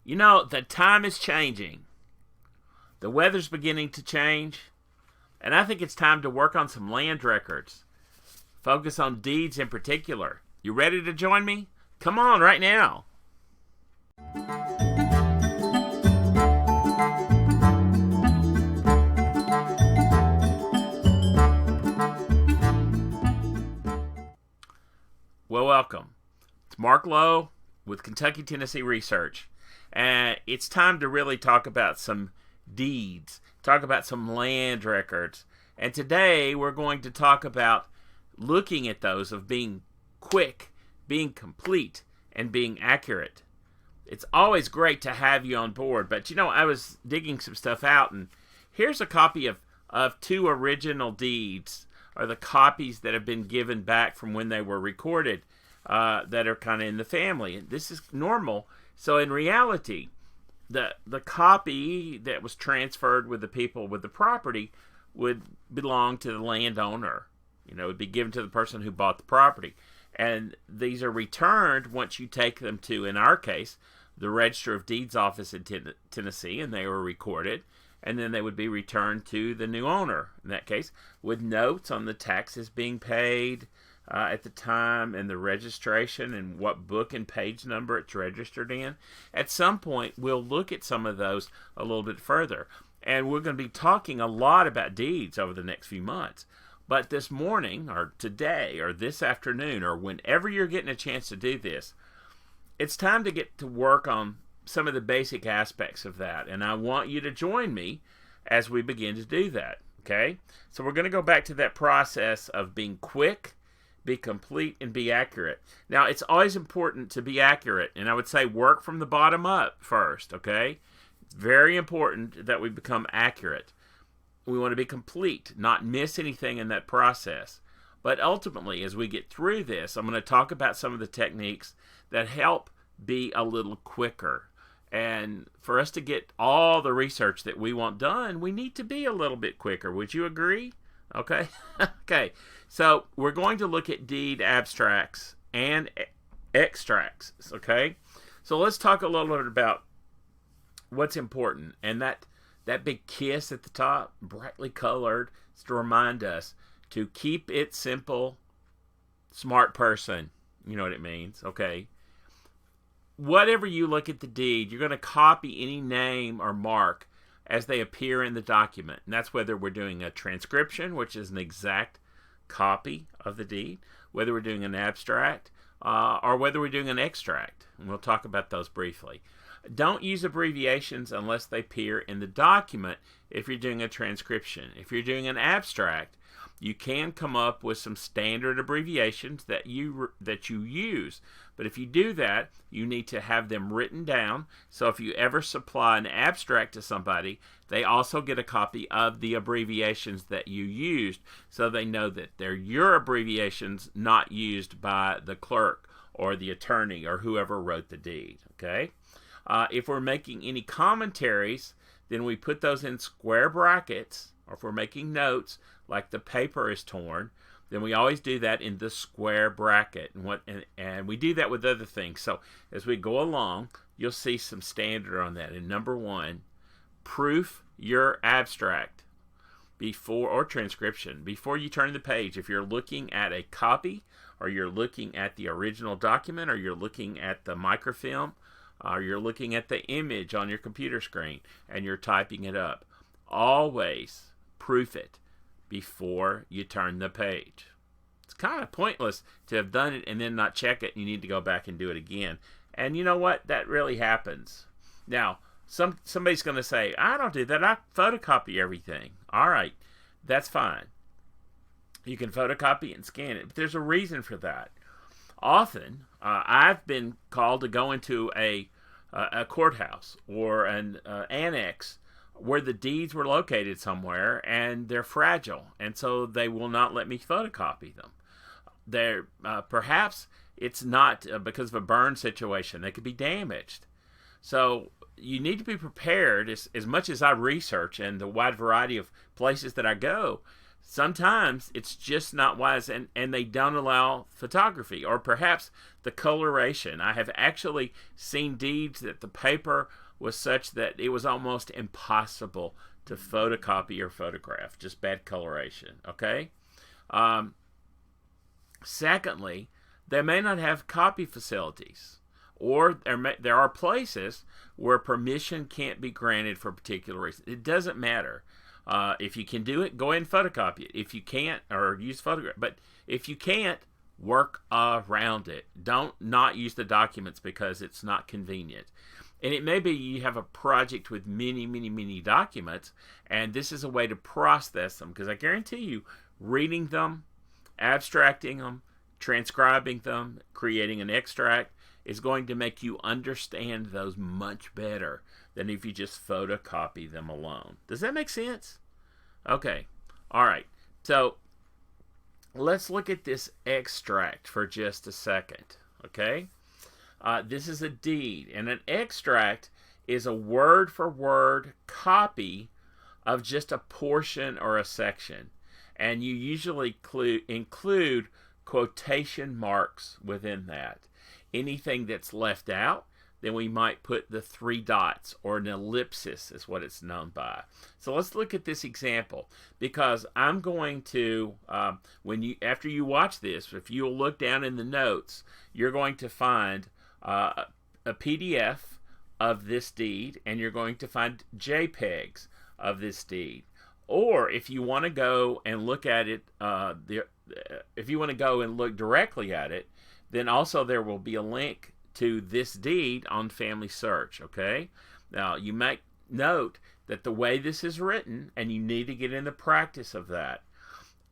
You know, the time is changing. The weather's beginning to change. And I think it's time to work on some land records. Focus on deeds in particular. You ready to join me? Come on right now. Well, welcome. It's Mark Lowe with Kentucky Tennessee Research. And it's time to really talk about some deeds, talk about some land records. And today we're going to talk about looking at those of being quick, being complete, and being accurate. It's always great to have you on board, but you know, I was digging some stuff out, and here's a copy of two original deeds, or the copies that have been given back from when they were recorded, that are kind of in the family. This is normal. So in reality, the copy that was transferred with the people with the property would belong to the landowner. You know, it would be given to the person who bought the property. And these are returned once you take them to, in our case, the Register of Deeds office in Tennessee, and they were recorded. And then they would be returned to the new owner, in that case, with notes on the taxes being paid at the time, and the registration, and what book and page number it's registered in. At some point, we'll look at some of those a little bit further. And we're going to be talking a lot about deeds over the next few months. But this morning, or today, or this afternoon, or whenever you're getting a chance to do this, it's time to get to work on some of the basic aspects of that. And I want you to join me as we begin to do that. Okay? So we're going to go back to that process of being quick, be complete, and be accurate. Now, it's always important to be accurate. And I would say work from the bottom up first. Okay? It's very important that we become accurate. We want to be complete, not miss anything in that process. But ultimately, as we get through this, I'm going to talk about some of the techniques that help be a little quicker. And for us to get all the research that we want done, we need to be a little bit quicker. Would you agree? Okay. Okay. So we're going to look at deed abstracts and extracts. Okay. So let's talk a little bit about what's important. And that big kiss at the top, brightly colored, is to remind us to keep it simple, smart person. You know what it means. Okay. Whatever you look at the deed, you're going to copy any name or mark as they appear in the document. And that's whether we're doing a transcription, which is an exact copy of the deed, whether we're doing an abstract, or whether we're doing an extract. And we'll talk about those briefly. Don't use abbreviations unless they appear in the document if you're doing a transcription. If you're doing an abstract, you can come up with some standard abbreviations that you use. But if you do that, you need to have them written down. So if you ever supply an abstract to somebody, they also get a copy of the abbreviations that you used, so they know that they're your abbreviations, not used by the clerk or the attorney or whoever wrote the deed. Okay? If we're making any commentaries, then we put those in square brackets. Or if we're making notes, like the paper is torn, then we always do that in the square bracket. And we do that with other things. So as we go along, you'll see some standard on that. And number one, proof your abstract or transcription before you turn the page. If you're looking at a copy, or you're looking at the original document, or you're looking at the microfilm, or you're looking at the image on your computer screen and you're typing it up, always proof it before you turn the page. It's kind of pointless to have done it and then not check it. You need to go back and do it again. And you know what? That really happens. Now, somebody's going to say, I don't do that. I photocopy everything. All right, that's fine. You can photocopy and scan it, but there's a reason for that. Often, I've been called to go into a courthouse or an annex where the deeds were located somewhere, and they're fragile, and so they will not let me photocopy them. They're perhaps it's not because of a burn situation. They could be damaged. So you need to be prepared, as much as I research and the wide variety of places that I go, Sometimes it's just not wise, and they don't allow photography, or perhaps the coloration. I have actually seen deeds that the paper was such that it was almost impossible to photocopy or photograph, just bad coloration, okay? Secondly, they may not have copy facilities, or there are places where permission can't be granted for a particular reason. It doesn't matter. If you can do it, go ahead and photocopy it. If you can't, or use photograph. But if you can't, work around it. Don't not use the documents because it's not convenient. And it may be you have a project with many, many, many documents, and this is a way to process them, because I guarantee you, reading them, abstracting them, transcribing them, creating an extract is going to make you understand those much better than if you just photocopy them alone. Does that make sense? Okay. All right. So let's look at this extract for just a second. Okay. This is a deed, and an extract is a word-for-word copy of just a portion or a section, and you usually include quotation marks within that. Anything that's left out, then we might put the 3 dots, or an ellipsis is what it's known by. So let's look at this example, because I'm going to, after you watch this, if you'll look down in the notes, you're going to find a PDF of this deed, and you're going to find JPEGs of this deed. Or if you want to go and look at it, if you want to go and look directly at it, then also there will be a link to this deed on Family Search, okay? Now, you might note that the way this is written, and you need to get in the practice of that,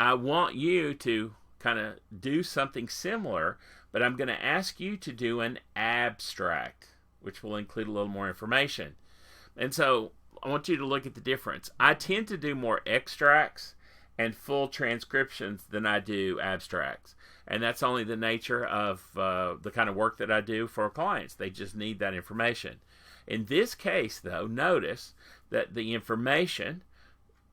I want you to kind of do something similar, but I'm going to ask you to do an abstract, which will include a little more information. And so I want you to look at the difference. I tend to do more extracts and full transcriptions than I do abstracts. And that's only the nature of the kind of work that I do for clients. They just need that information. In this case, though, notice that the information,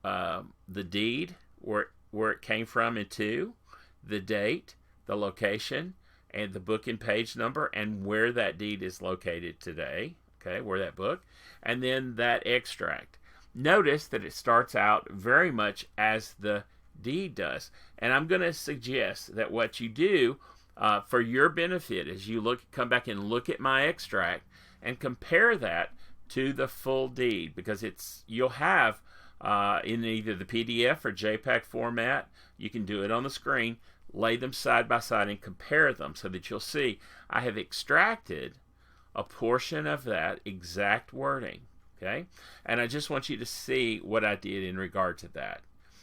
the deed, where it came from and to, the date, the location, and the book and page number, and where that deed is located today, okay, where that book, and then that extract. Notice that it starts out very much as the deed does. And I'm going to suggest that what you do for your benefit is you come back and look at my extract and compare that to the full deed, because you'll have in either the PDF or JPEG format. You can do it on the screen, lay them side by side and compare them so that you'll see I have extracted a portion of that exact wording. Okay, and I just want you to see what I did in regard to that.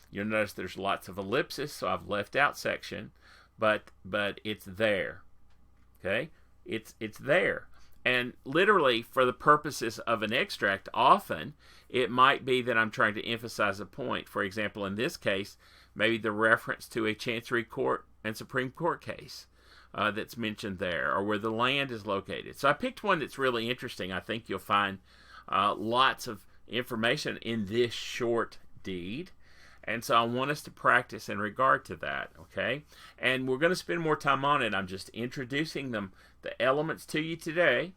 You'll notice there's lots of ellipses, so I've left out section, but it's there. Okay, it's there. And literally, for the purposes of an extract, often it might be that I'm trying to emphasize a point. For example, in this case, maybe the reference to a Chancery Court and Supreme Court case that's mentioned there, or where the land is located. So I picked one that's really interesting. I think you'll find lots of information in this short deed. And so I want us to practice in regard to that, okay? And we're going to spend more time on it. I'm just introducing the elements to you today,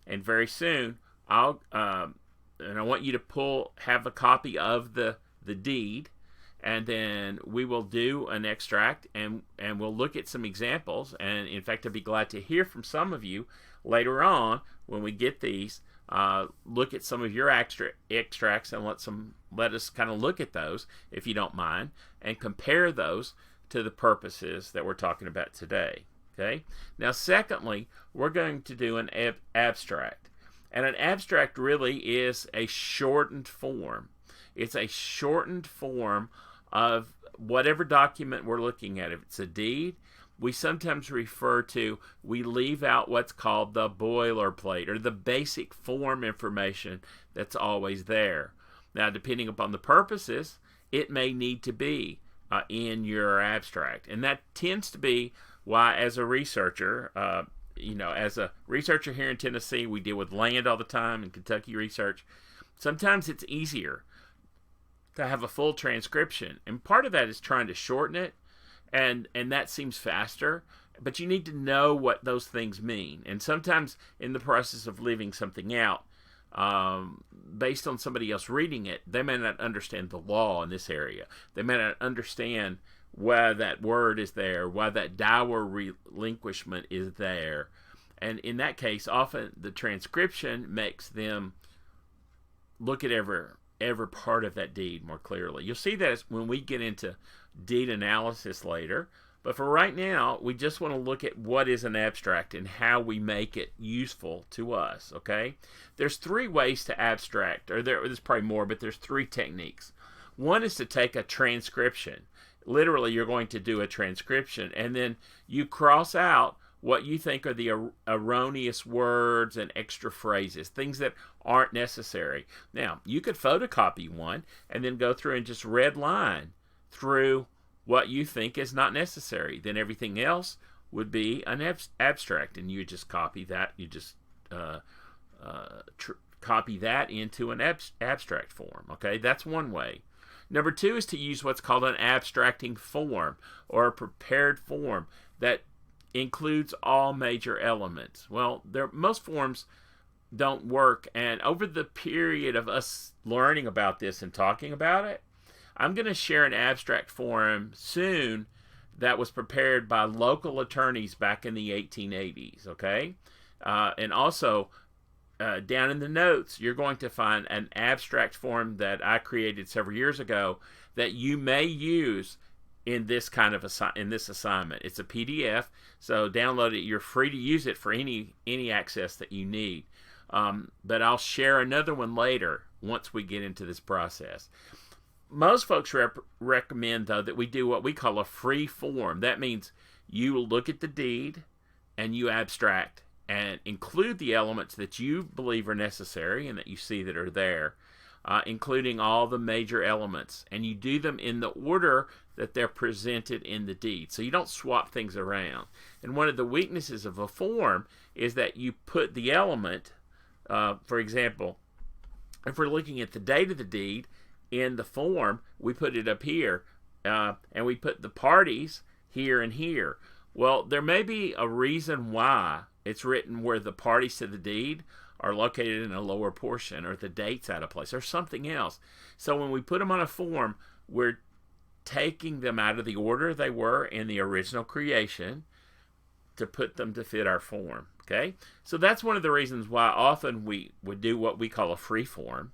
and very soon and I want you to have a copy of the deed, and then we will do an extract, and we'll look at some examples. And in fact, I'd be glad to hear from some of you later on when we get these. Look at some of your extracts and let us kind of look at those, if you don't mind, and compare those to the purposes that we're talking about today. Okay. Now, secondly, we're going to do an abstract, and an abstract really is a shortened form. It's a shortened form of whatever document we're looking at. If it's a deed, we sometimes we leave out what's called the boilerplate, or the basic form information that's always there. Now, depending upon the purposes, it may need to be in your abstract. And that tends to be why, as a researcher, here in Tennessee, we deal with land all the time, in Kentucky research. Sometimes it's easier to have a full transcription. And part of that is trying to shorten it, and that seems faster. But you need to know what those things mean. And sometimes in the process of leaving something out, based on somebody else reading it, they may not understand the law in this area. They may not understand why that word is there, why that dower relinquishment is there. And in that case, often the transcription makes them look at every part of that deed more clearly. You'll see that when we get into deed analysis later. But for right now, we just want to look at what is an abstract and how we make it useful to us, okay? There's 3 ways to abstract, or there's probably more, but there's 3 techniques. One is to take a transcription. Literally, you're going to do a transcription, and then you cross out what you think are the erroneous words and extra phrases, things that aren't necessary. Now, you could photocopy one and then go through and just red line through what you think is not necessary. Then everything else would be an abstract, and you just copy that. You just copy that into an abstract form. Okay, that's one way. Number 2 is to use what's called an abstracting form, or a prepared form that includes all major elements. Well, most forms don't work, and over the period of us learning about this and talking about it, I'm going to share an abstract form soon that was prepared by local attorneys back in the 1880s, okay? And also, down in the notes, you're going to find an abstract form that I created several years ago that you may use in this kind of assignment. It's a PDF, so download it. You're free to use it for any access that you need. But I'll share another one later once we get into this process. Most folks recommend, though, that we do what we call a free form. That means you look at the deed and you abstract and include the elements that you believe are necessary and that you see that are there, including all the major elements. And you do them in the order that they're presented in the deed. So you don't swap things around. And one of the weaknesses of a form is that you put the element, for example, if we're looking at the date of the deed, in the form, we put it up here, and we put the parties here and here. Well, there may be a reason why it's written where the parties to the deed are located in a lower portion, or the date's out of place, or something else. So when we put them on a form, we're taking them out of the order they were in the original creation to put them to fit our form, okay? So that's one of the reasons why often we would do what we call a free form.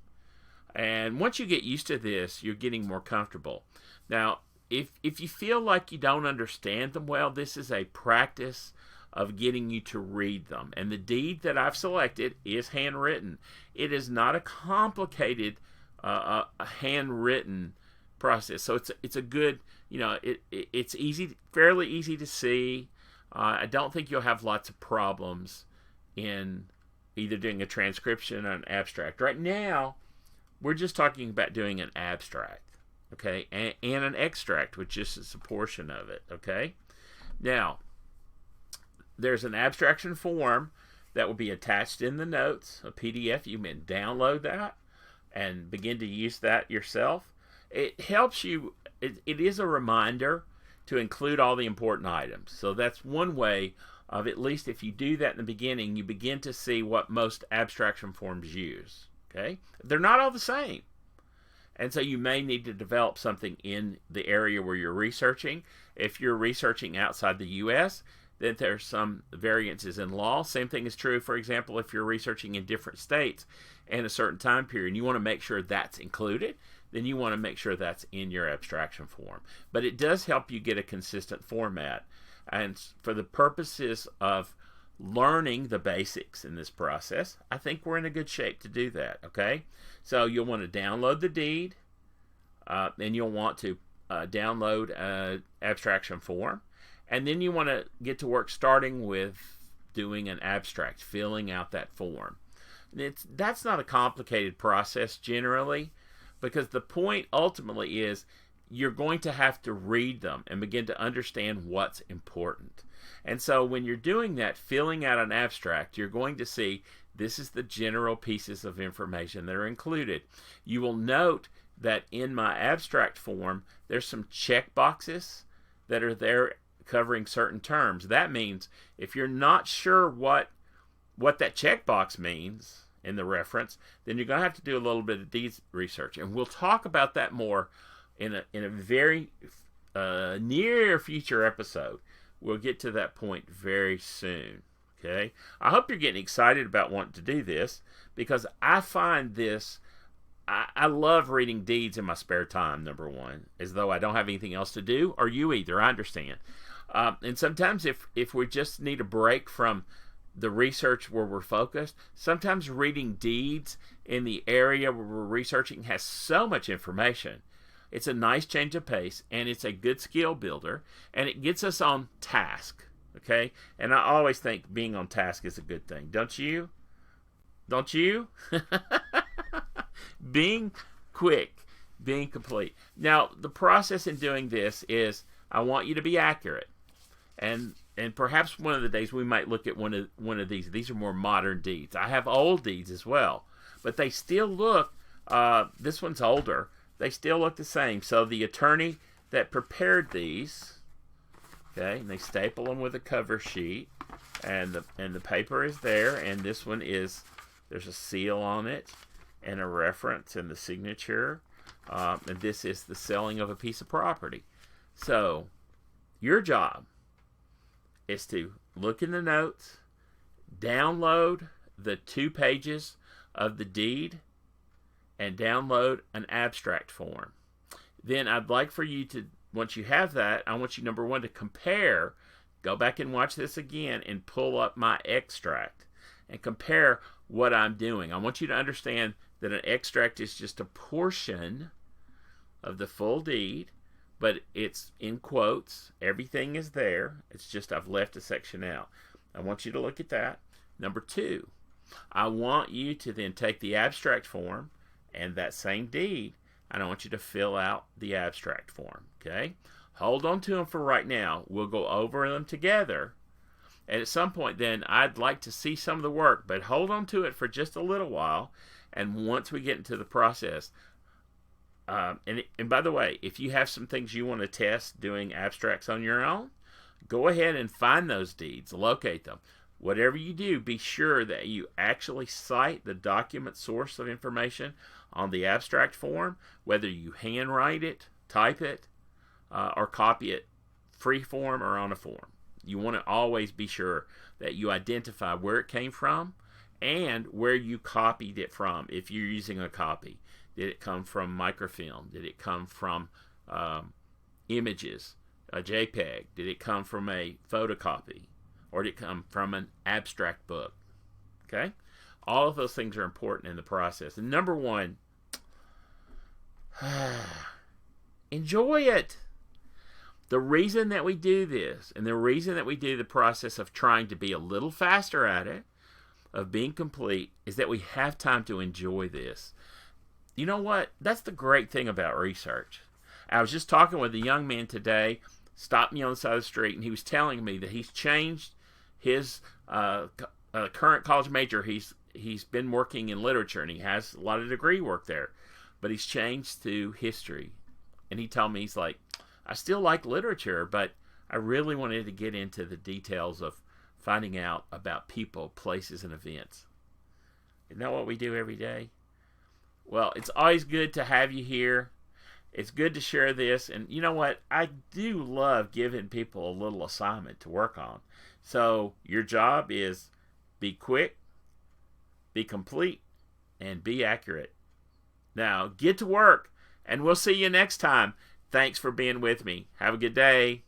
And once you get used to this, you're getting more comfortable. Now, if you feel like you don't understand them well, this is a practice of getting you to read them. And the deed that I've selected is handwritten. It is not a complicated a handwritten process. So it's a good, it's easy, fairly easy to see. I don't think you'll have lots of problems in either doing a transcription or an abstract. Right now, we're just talking about doing an abstract, okay, and an extract, which is just a portion of it, okay? Now, there's an abstraction form that will be attached in the notes, a PDF. You can download that and begin to use that yourself. It helps you, it is a reminder to include all the important items. So that's one way of, at least if you do that in the beginning, you begin to see what most abstraction forms use. Okay, they're not all the same, and so you may need to develop something in the area where you're researching. If you're researching outside the U.S., then there's some variances in law. Same thing is true, for example, if you're researching in different states in a certain time period, and you want to make sure that's included, then you want to make sure that's in your abstraction form. But it does help you get a consistent format, and for the purposes of learning the basics in this process, I think we're in a good shape to do that, okay? So you'll want to download the deed, and you'll want to download an abstraction form, and then you want to get to work starting with doing an abstract, filling out that form. That's not a complicated process generally, because the point ultimately is you're going to have to read them and begin to understand what's important. And so when you're doing that, filling out an abstract, you're going to see this is the general pieces of information that are included. You will note that in my abstract form, there's some check boxes that are there covering certain terms. That means if you're not sure what that checkbox means in the reference, then you're going to have to do a little bit of deed research. And we'll talk about that more in a very near future episode. We'll get to that point very soon. Okay? I hope you're getting excited about wanting to do this, because I find this, I love reading deeds in my spare time, number one, as though I don't have anything else to do, or you either, I understand. And sometimes if we just need a break from the research where we're focused, sometimes reading deeds in the area where we're researching has so much information. It's a nice change of pace, and it's a good skill builder, and it gets us on task, okay? And I always think being on task is a good thing. Don't you? Don't you? Being quick, being complete. Now, the process in doing this is I want you to be accurate. And perhaps one of the days we might look at one of these. These are more modern deeds. I have old deeds as well, but they still look, this one's older, they still look the same. So the attorney that prepared these, okay, and they staple them with a cover sheet, and the paper is there, and this one is, there's a seal on it, and a reference and the signature, and this is the selling of a piece of property. So your job is to look in the notes, download the 2 pages of the deed, and download an abstract form. Then I'd like for you to, once you have that, I want you, number one, to compare, go back and watch this again, and pull up my extract, and compare what I'm doing. I want you to understand that an extract is just a portion of the full deed, but it's in quotes. Everything is there. It's just I've left a section out. I want you to look at that. Number 2, I want you to then take the abstract form and that same deed, and I want you to fill out the abstract form. Okay? Hold on to them for right now. We'll go over them together. And at some point then, I'd like to see some of the work, but hold on to it for just a little while. And once we get into the process, and by the way, if you have some things you want to test doing abstracts on your own, go ahead and find those deeds, locate them. Whatever you do, be sure that you actually cite the document source of information on the abstract form, whether you handwrite it, type it, or copy it free form or on a form. You want to always be sure that you identify where it came from and where you copied it from. If you're using a copy, did it come from microfilm? Did it come from images, a JPEG? Did it come from a photocopy? Or did it come from an abstract book? Okay? All of those things are important in the process. And number 1, enjoy it. The reason that we do this, and the reason that we do the process of trying to be a little faster at it, of being complete, is that we have time to enjoy this. You know what? That's the great thing about research. I was just talking with a young man today, stopped me on the side of the street, and he was telling me that he's changed his current college major. He's been working in literature, and he has a lot of degree work there, but he's changed to history. And he told me, he's like, I still like literature, but I really wanted to get into the details of finding out about people, places, and events. Isn't that what we do every day? Well, it's always good to have you here. It's good to share this. And you know what? I do love giving people a little assignment to work on. So your job is be quick, be complete, and be accurate. Now, get to work, and we'll see you next time. Thanks for being with me. Have a good day.